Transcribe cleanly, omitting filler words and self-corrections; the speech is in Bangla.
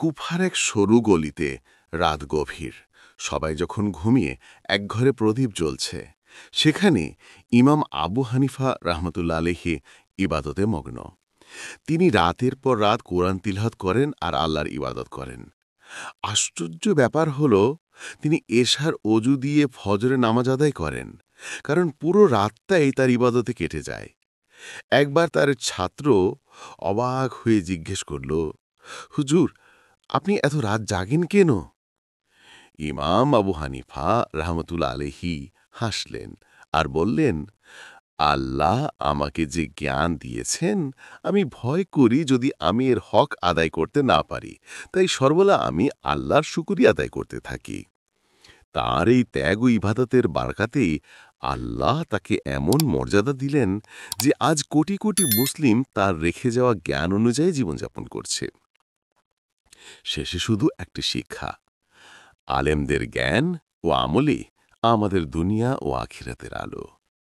কুফার এক সরু গলিতে রাত গভীর, সবাই যখন ঘুমিয়ে একঘরে প্রদীপ জ্বলছে, সেখানে ইমাম আবু হানিফা রাহমাতুল্লাহ আলাইহি ইবাদতে মগ্ন। তিনি রাতের পর রাত কোরআন তিলাওয়াত করেন আর আল্লাহর ইবাদত করেন। আশ্চর্য ব্যাপার হল, তিনি এশার অজু দিয়ে ফজরে নামাজ আদায় করেন, কারণ পুরো রাতটাই তার ইবাদতে কেটে যায়। একবার তার ছাত্র অবাক হয়ে জিজ্ঞেস করল, হুজুর, আপনি এত রাত জাগেন কেন? ইমাম আবু হানিফা রাহমাতুল্লাহ আলাইহি হাসলেন আর বললেন, আল্লাহ আমাকে যে জ্ঞান দিয়েছেন, আমি ভয় করি যদি আমি এর হক আদায় করতে না পারি, তাই সর্বদা আমি আল্লাহর শুকরিয়া আদায় করতে থাকি। তাঁর এই ত্যাগ ও ইবাদতের বারকাতেই আল্লাহ তাকে এমন মর্যাদা দিলেন যে আজ কোটি কোটি মুসলিম তার রেখে যাওয়া জ্ঞান অনুযায়ী জীবনযাপন করছে। শেষে শুধু একটি শিক্ষা: আলেমদের জ্ঞান ও আমলই আমাদের দুনিয়া ও আখিরাতের আলো।